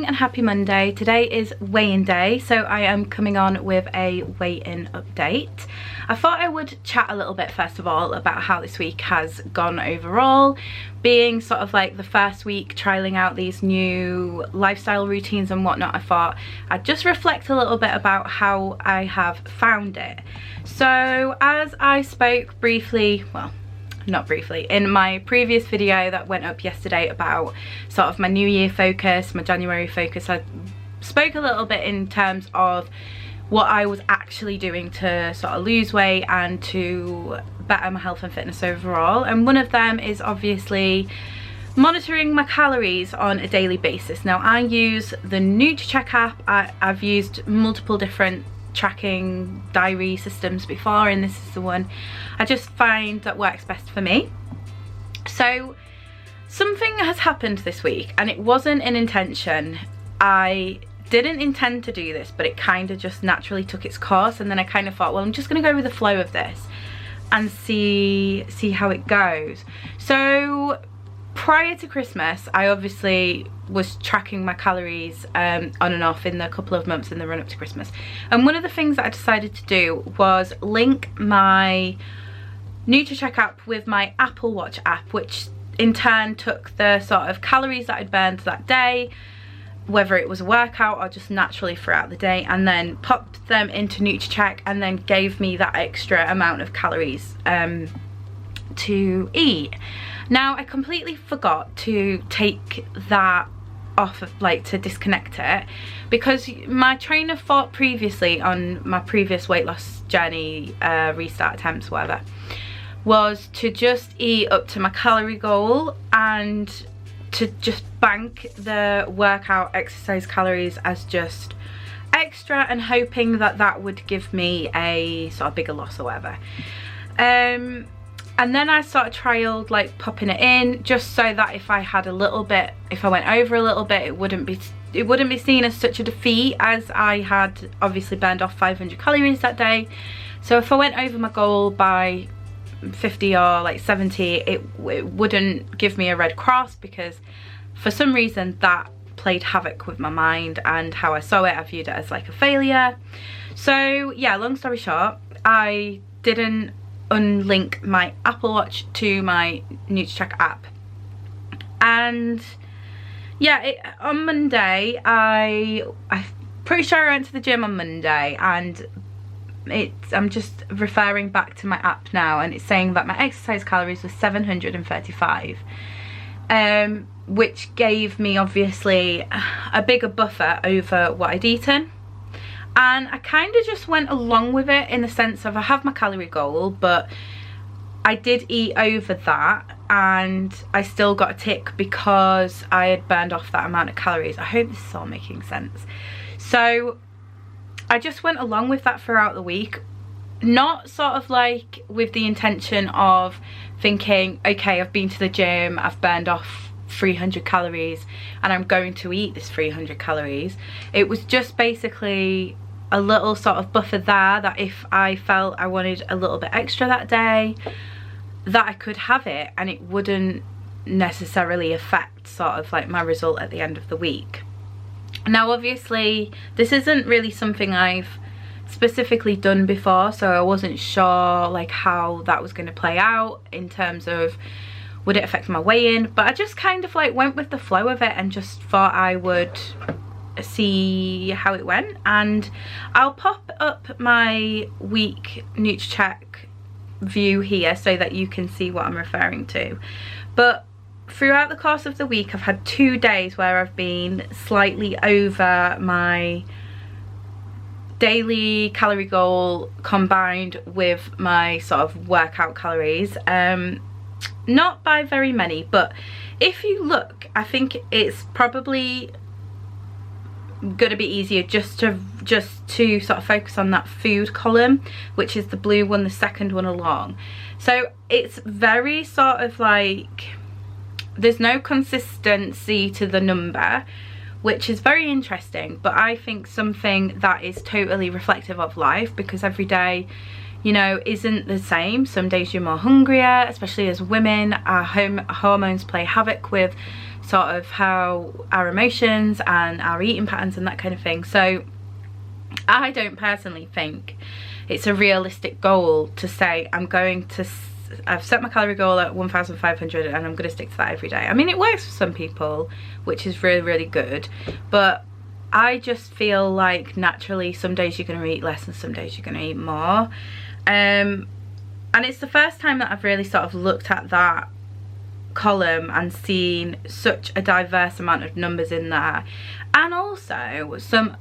morning and happy Monday. Today is weigh-in day, so I am coming on with a weigh-in update. I thought I would chat a little bit first of all about how this week has gone overall, being sort of like the first week trialing out these new lifestyle routines and whatnot. I thought I'd just reflect a little bit about how I have found it. So as I spoke briefly, well, not briefly, in my previous video that went up yesterday about sort of my new year focus, my January focus, I spoke a little bit in terms of what I was actually doing to sort of lose weight and to better my health and fitness overall. And one of them is obviously monitoring my calories on a daily basis. Now I use the NutriCheck app. I've used multiple different tracking diary systems before, and this is the one I just find that works best for me. So something has happened this week and it wasn't an intention. I didn't intend to do this, but it kind of just naturally took its course, and then I kind of thought, well, I'm just gonna go with the flow of this and see how it goes. So prior to Christmas, I obviously was tracking my calories on and off in the couple of months in the run up to Christmas. And one of the things that I decided to do was link my NutriCheck app with my Apple Watch app, which in turn took the sort of calories that I'd burned that day, whether it was a workout or just naturally throughout the day, and then popped them into NutriCheck and then gave me that extra amount of calories to eat. Now I completely forgot to take that off of, like, to disconnect it, because my trainer thought previously on my previous weight loss journey, restart attempts, whatever, was to just eat up to my calorie goal and to just bank the workout exercise calories as just extra, and hoping that that would give me a sort of bigger loss or whatever. And then I sort of trialed like popping it in, just so that if I had a little bit, if I went over a little bit, it wouldn't be seen as such a defeat, as I had obviously burned off 500 calories that day. So if I went over my goal by 50 or like 70, it wouldn't give me a red cross, because for some reason that played havoc with my mind and how I saw it. I viewed it as like a failure. So yeah, long story short, I didn't unlink my Apple Watch to my NutriCheck app. And yeah, on Monday, I'm pretty sure I went to the gym on Monday, and I'm just referring back to my app now, and it's saying that my exercise calories were 735, which gave me obviously a bigger buffer over what I'd eaten. And I kind of just went along with it in the sense of I have my calorie goal, but I did eat over that and I still got a tick because I had burned off that amount of calories. I hope this is all making sense. So I just went along with that throughout the week, not sort of like with the intention of thinking, okay, I've been to the gym, I've burned off 300 calories and I'm going to eat this 300 calories. It was just basically a little sort of buffer there, that if I felt I wanted a little bit extra that day, that I could have it and it wouldn't necessarily affect sort of like my result at the end of the week. Now obviously this isn't really something I've specifically done before, so I wasn't sure like how that was going to play out in terms of would it affect my weigh-in, but I just kind of like went with the flow of it and just thought I would see how it went. And I'll pop up my week NutriCheck view here so that you can see what I'm referring to. But throughout the course of the week, I've had 2 days where I've been slightly over my daily calorie goal combined with my sort of workout calories. Not by very many, but if you look, I think it's probably gonna be easier just to sort of focus on that food column, which is the blue one, the second one along. So it's very sort of like, there's no consistency to the number, which is very interesting, but I think something that is totally reflective of life, because every day, you know, isn't the same. Some days you're more hungrier, especially as women. Our hormones play havoc with sort of how our emotions and our eating patterns and that kind of thing. So I don't personally think it's a realistic goal to say I've set my calorie goal at 1,500 and I'm going to stick to that every day. I mean, it works for some people, which is really, really good, but I just feel like naturally some days you're going to eat less and some days you're going to eat more. And it's the first time that I've really sort of looked at that column and seen such a diverse amount of numbers in there, and also some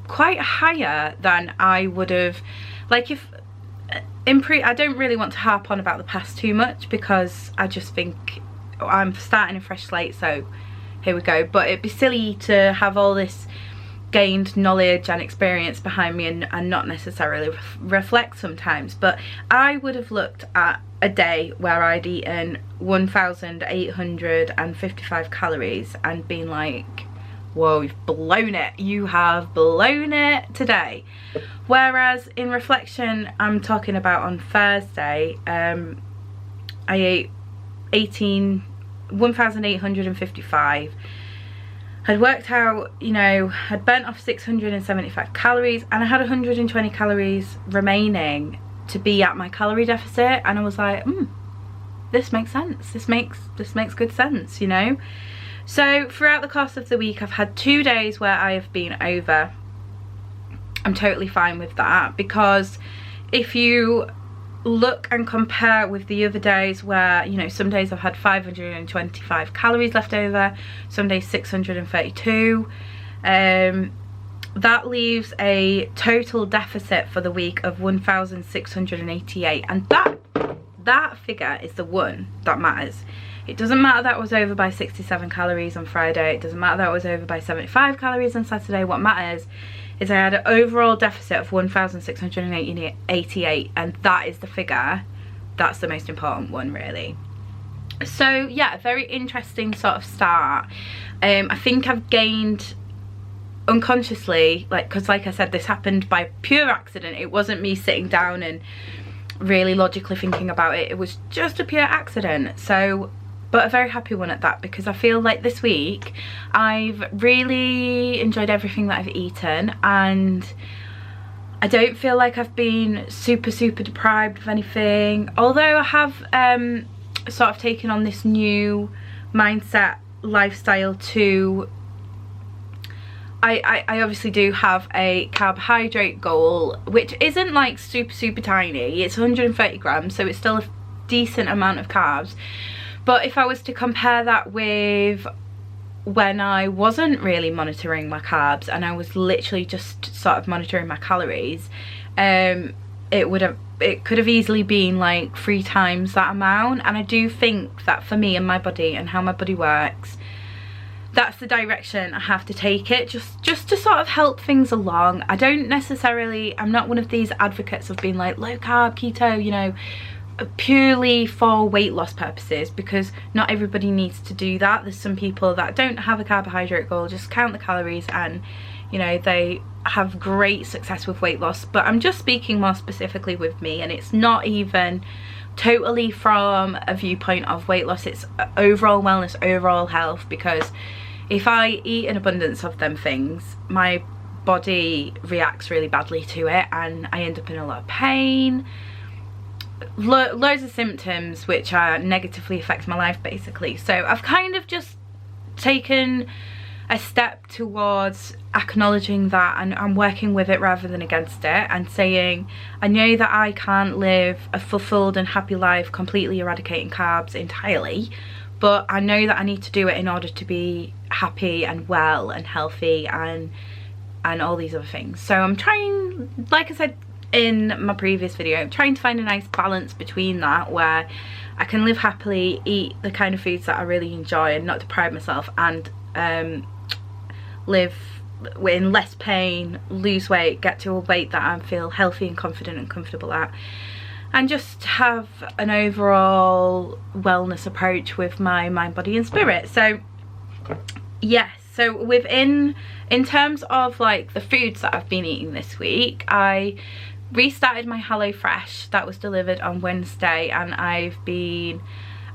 quite higher than I would have, like, if I don't really want to harp on about the past too much because I just think I'm starting a fresh slate, so here we go. But it'd be silly to have all this gained knowledge and experience behind me and not necessarily reflect sometimes. But I would have looked at a day where I'd eaten 1,855 calories and been like, whoa, you've blown it, you have blown it today. Whereas in reflection, I'm talking about on Thursday, I ate 1,855. I'd worked out, you know, I'd burnt off 675 calories and I had 120 calories remaining to be at my calorie deficit, and I was like, this makes sense, this makes good sense, you know. So throughout the course of the week, I've had 2 days where I have been over. I'm totally fine with that, because if you look and compare with the other days where, you know, some days I've had 525 calories left over, some days 632, that leaves a total deficit for the week of 1,688, and that figure is the one that matters. It doesn't matter that I was over by 67 calories on Friday, it doesn't matter that I was over by 75 calories on Saturday. What matters is I had an overall deficit of 1,688, and that is the figure. That's the most important one, really. So yeah, a very interesting sort of start. I think I've gained unconsciously, like, because like I said, this happened by pure accident. It wasn't me sitting down and really logically thinking about it. It was just a pure accident. So, but a very happy one at that, because I feel like this week I've really enjoyed everything that I've eaten, and I don't feel like I've been super deprived of anything, although I have sort of taken on this new mindset lifestyle too. I obviously do have a carbohydrate goal, which isn't like super tiny. It's 130 grams, so it's still a decent amount of carbs. But if I was to compare that with when I wasn't really monitoring my carbs and I was literally just sort of monitoring my calories, it could have easily been like 3 times that amount. And I do think that for me and my body and how my body works, that's the direction I have to take it, just to sort of help things along. I don't necessarily, I'm not one of these advocates of being like low carb, keto, you know, purely for weight loss purposes, because not everybody needs to do that. There's some people that don't have a carbohydrate goal, just count the calories, and you know, they have great success with weight loss. But I'm just speaking more specifically with me, and it's not even totally from a viewpoint of weight loss, it's overall wellness, overall health, because if I eat an abundance of them things, my body reacts really badly to it and I end up in a lot of pain, loads of symptoms which negatively affect my life basically. So I've kind of just taken a step towards acknowledging that and I'm working with it rather than against it, and saying I know that I can't live a fulfilled and happy life completely eradicating carbs entirely, but I know that I need to do it in order to be happy and well and healthy and all these other things. So I'm trying, like I said in my previous video, I'm trying to find a nice balance between that, where I can live happily, eat the kind of foods that I really enjoy and not deprive myself, and live in less pain, lose weight, get to a weight that I feel healthy and confident and comfortable at, and just have an overall wellness approach with my mind, body and spirit. So yes, so in terms of like the foods that I've been eating this week, I restarted my HelloFresh that was delivered on Wednesday, and I've been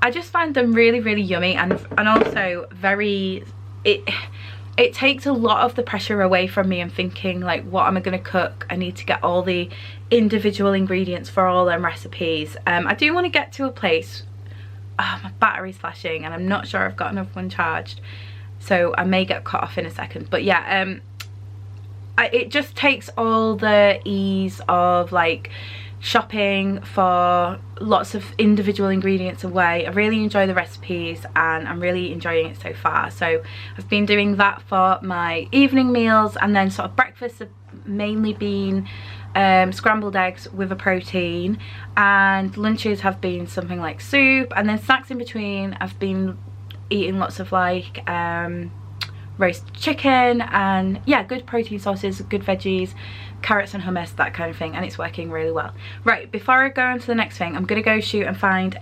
I just find them really, really yummy, and also very, it takes a lot of the pressure away from me and thinking like, what am I going to cook? I need to get all the individual ingredients for all them recipes. I do want to get to a place, my battery's flashing and I'm not sure I've got another one charged, so I may get cut off in a second. But yeah, it just takes all the ease of like shopping for lots of individual ingredients away. I really enjoy the recipes and I'm really enjoying it so far. So I've been doing that for my evening meals, and then sort of breakfasts have mainly been scrambled eggs with a protein, and lunches have been something like soup, and then snacks in between I've been eating lots of like roast chicken and yeah, good protein sources, good veggies, carrots and hummus, that kind of thing, and it's working really well. Right, before I go on to the next thing, I'm gonna go shoot and find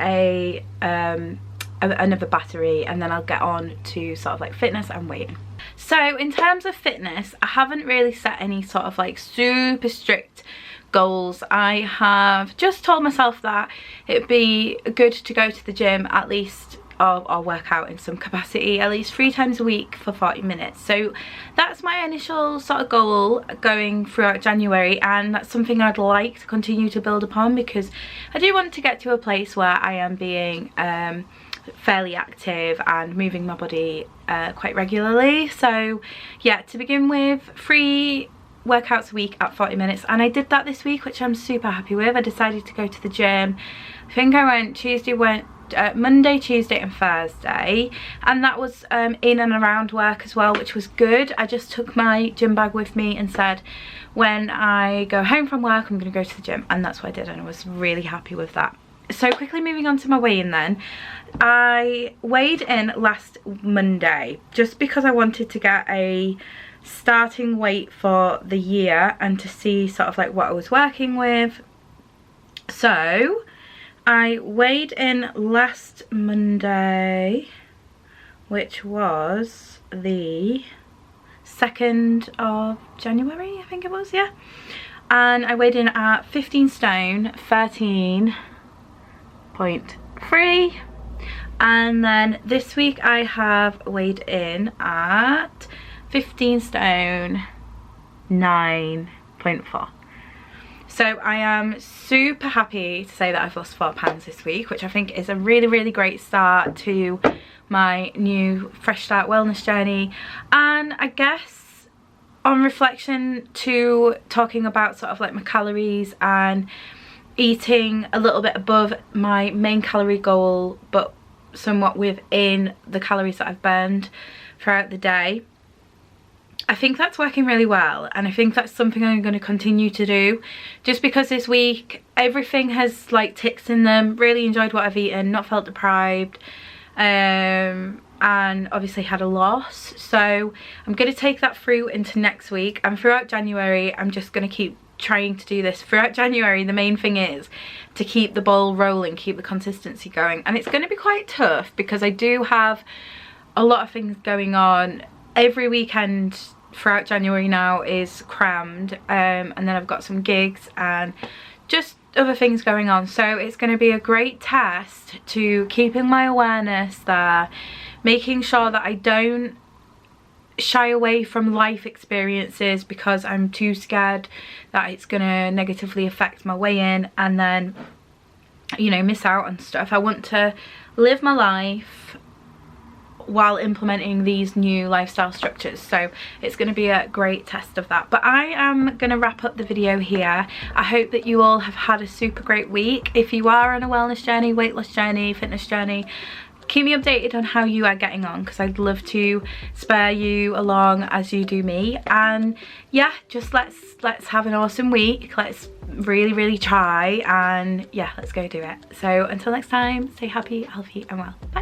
another battery, and then I'll get on to sort of like fitness and weighing. So in terms of fitness, I haven't really set any sort of like super strict goals. I have just told myself that it'd be good to go to the gym at least, or work out in some capacity, at least 3 times a week for 40 minutes. So that's my initial sort of goal going throughout January, and that's something I'd like to continue to build upon, because I do want to get to a place where I am being fairly active and moving my body quite regularly. So yeah, to begin with, 3 workouts a week at 40 minutes, and I did that this week, which I'm super happy with. I decided to go to the gym. I think I went Monday, Tuesday and Thursday, and that was in and around work as well, which was good. I just took my gym bag with me and said, when I go home from work I'm going to go to the gym, and that's what I did, and I was really happy with that. So quickly moving on to my weigh-in then. I weighed in last Monday just because I wanted to get a starting weight for the year and to see sort of like what I was working with. So I weighed in last Monday, which was the 2nd of January, I think it was, yeah. And I weighed in at 15 stone, 13.3. And then this week I have weighed in at 15 stone, 9.4. So I am super happy to say that I've lost 4 pounds this week, which I think is a really, really great start to my new Fresh Start wellness journey. And I guess on reflection to talking about sort of like my calories and eating a little bit above my main calorie goal, but somewhat within the calories that I've burned throughout the day, I think that's working really well, and I think that's something I'm going to continue to do, just because this week everything has like ticks in them. Really enjoyed what I've eaten, not felt deprived, and obviously had a loss. So I'm going to take that through into next week, and throughout January I'm just going to keep trying to do this. Throughout January the main thing is to keep the ball rolling, keep the consistency going, and it's going to be quite tough because I do have a lot of things going on. Every weekend throughout January now is crammed, and then I've got some gigs and just other things going on, so it's going to be a great test to keeping my awareness there, making sure that I don't shy away from life experiences because I'm too scared that it's going to negatively affect my weigh-in and then, you know, miss out on stuff. I want to live my life while implementing these new lifestyle structures, so it's going to be a great test of that. But I am going to wrap up the video here. I hope that you all have had a super great week. If you are on a wellness journey, weight loss journey, fitness journey, keep me updated on how you are getting on, because I'd love to spare you along as you do me. And yeah, just let's have an awesome week. Let's really try, and yeah, let's go do it. So until next time, stay happy, healthy and well. Bye.